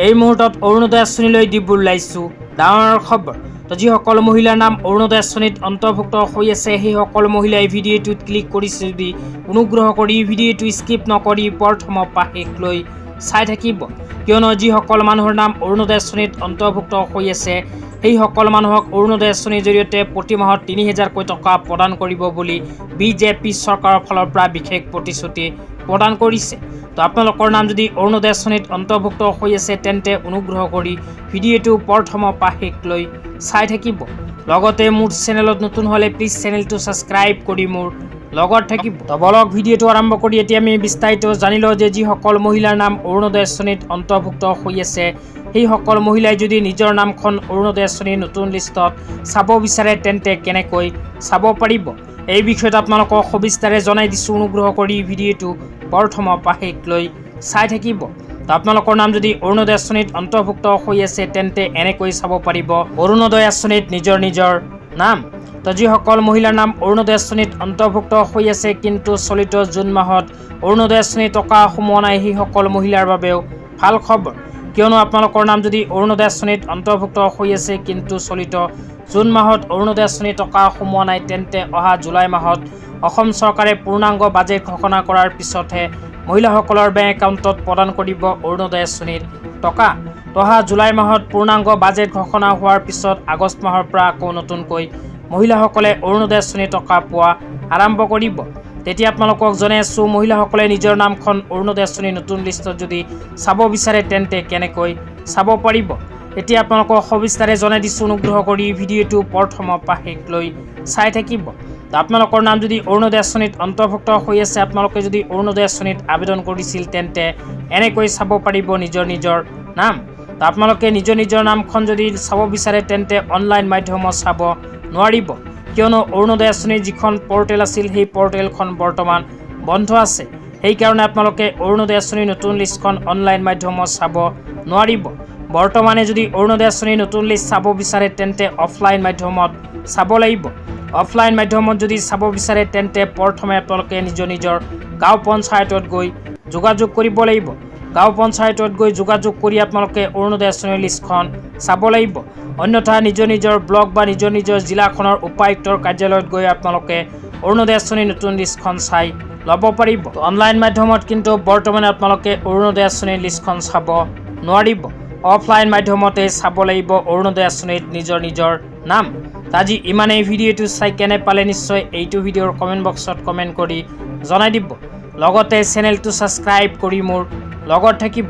এই মুহূৰ্তত অৰুণোদয় আঁচনিলৈ দিবোৰ লাইছো ডাঙৰ খবৰ। তো যিসকল মহিলাৰ নাম অৰুণোদয় আঁচনিত অন্তৰ্ভুক্ত হৈ আছে সেইসকল মহিলাই ভিডিঅ'টোত ক্লিক কৰিছে যদি অনুগ্ৰহ কৰি ভিডিঅ'টো স্কিপ নকৰি প্ৰথমৰ পৰা শেষলৈ চাই থাকিব, কিয়নো যিসকল মানুহৰ নাম অৰুণোদয় আঁচনিত অন্তৰ্ভুক্ত হৈ আছে সেইসকল মানুহক অৰুণোদয় আঁচনিৰ জৰিয়তে প্ৰতি মাহত ৩,০০০কৈ টকা প্ৰদান কৰিব বুলি বিজেপি চৰকাৰৰ ফালৰ পৰা বিশেষ প্ৰতিশ্ৰুতি প্ৰদান কৰিছে। তো আপোনালোকৰ নাম যদি অৰুণোদয় আঁচনিত অন্তৰ্ভুক্ত হৈ আছে তেন্তে অনুগ্ৰহ কৰি ভিডিঅ'টো প্ৰথমৰ পৰা শেষলৈ চাই থাকিব। লগতে মোৰ চেনেলত নতুন হ'লে প্লিজ চেনেলটো ছাবস্ক্ৰাইব কৰি মোৰ লগত থাকিব। তো বলক ভিডিঅ'টো আৰম্ভ কৰি এতিয়া আমি বিস্তাৰিত জানি লওঁ যে যিসকল মহিলাৰ নাম অৰুণোদয় আঁচনিত অন্তৰ্ভুক্ত হৈ আছে সেইসকল মহিলাই যদি নিজৰ নামখন অৰুণোদয় আঁচনিৰ নতুন লিষ্টত চাব বিচাৰে তেন্তে কেনেকৈ চাব পাৰিব এই বিষয়ত আপোনালোকক সবিস্তাৰে জনাই দিছোঁ। অনুগ্ৰহ কৰি ভিডিঅ'টো প্ৰথমৰ পৰা শেষলৈ চাই থাকিব। তো আপোনালোকৰ নাম যদি অৰুণোদয় আঁচনিত অন্তৰ্ভুক্ত হৈ আছে তেন্তে এনেকৈ চাব পাৰিব অৰুণোদয় আঁচনিত নিজৰ নাম। তো যিসকল মহিলাৰ নাম অৰুণোদয় আঁচনিত অন্তৰ্ভুক্ত হৈ আছে কিন্তু চলিত জুন মাহত অৰুণোদয় আঁচনিৰ টকা সোমোৱা নাই সেইসকল মহিলাৰ বাবেও ভাল খবৰ, কিয়নো আপোনালোকৰ নাম যদি অৰুণোদয় আঁচনিত অন্তৰ্ভুক্ত হৈ আছে কিন্তু চলিত জুন মাহত অৰুণোদয় আঁচনিৰ টকা সোমোৱা নাই তেন্তে অহা জুলাই মাহত অসম চৰকাৰে পূৰ্ণাংগ বাজেট ঘোষণা কৰাৰ পিছতহে মহিলাসকলৰ বেংক একাউণ্টত প্ৰদান কৰিব অৰুণোদয় আঁচনিৰ টকা। অহা জুলাই মাহত পূৰ্ণাংগ বাজেট ঘোষণা হোৱাৰ পিছত আগষ্ট মাহৰ পৰা আকৌ নতুনকৈ মহিলাসকলে অৰুণোদয় আঁচনিৰ টকা পোৱা আৰম্ভ কৰিব। তেতিয়া আপোনালোকক জনাই আছোঁ মহিলাসকলে নিজৰ নামখন অৰুণোদয় আঁচনিৰ নতুন লিষ্টত যদি চাব বিচাৰে তেন্তে কেনেকৈ চাব পাৰিব এতিয়া আপোনালোকক সবিস্তাৰে জনাই দিছোঁ। অনুগ্ৰহ কৰি ভিডিঅ'টো প্ৰথমৰ পৰা শেষলৈ চাই থাকিব। তো আপোনালোকৰ নাম যদি অৰুণোদয় আঁচনিত অন্তৰ্ভুক্ত হৈ আছে, আপোনালোকে যদি অৰুণোদয় আঁচনিত আবেদন কৰিছিল তেন্তে এনেকৈ চাব পাৰিব নিজৰ নাম। তো আপোনালোকে নিজৰ নামখন যদি চাব বিচাৰে তেন্তে অনলাইন মাধ্যমত চাব নোৱাৰিব, কিয়নো অৰুণোদয় আঁচনিৰ যিখন পৰ্টেল আছিল সেই পৰ্টেলখন বৰ্তমান বন্ধ আছে। সেইকাৰণে আপোনালোকে অৰুণোদয় আঁচনিৰ নতুন লিষ্টখন অনলাইন মাধ্যমত চাব নোৱাৰিব। বৰ্তমানে যদি অৰুণোদয় আঁচনিৰ নতুন লিষ্ট চাব বিচাৰে তেন্তে অফলাইন মাধ্যমত চাব লাগিব। অফলাইন মাধ্যমত যদি চাব বিচাৰে তেন্তে প্ৰথমে আপোনালোকে নিজৰ গাঁও পঞ্চায়তত গৈ যোগাযোগ কৰিব লাগিব। গাঁও পঞ্চায়তত গৈ যোগাযোগ কৰি আপোনালোকে অৰুণোদয় আঁচনিৰ লিষ্টখন চাব লাগিব। অন্যথা নিজৰ ব্লক বা নিজৰ জিলাখনৰ উপায়ুক্তৰ কাৰ্যালয়ত গৈ আপোনালোকে অৰুণোদয় আঁচনিৰ নতুন লিষ্টখন চাই ল'ব পাৰিব। অনলাইন মাধ্যমত কিন্তু বৰ্তমানে আপোনালোকে অৰুণোদয় আঁচনিৰ লিষ্টখন চাব নোৱাৰিব। অফলাইন মাধ্যমতে চাব লাগিব অৰুণোদয় আঁচনিত নিজৰ নাম। আজি ইমানেই। ভিডিঅ'টো চাই কেনে পালে নিশ্চয় এইটো ভিডিঅ'ৰ কমেণ্ট বক্সত কমেণ্ট কৰি জনাই দিব। লগতে চেনেলটো ছাবস্ক্ৰাইব কৰি মোৰ লগত থাকিব।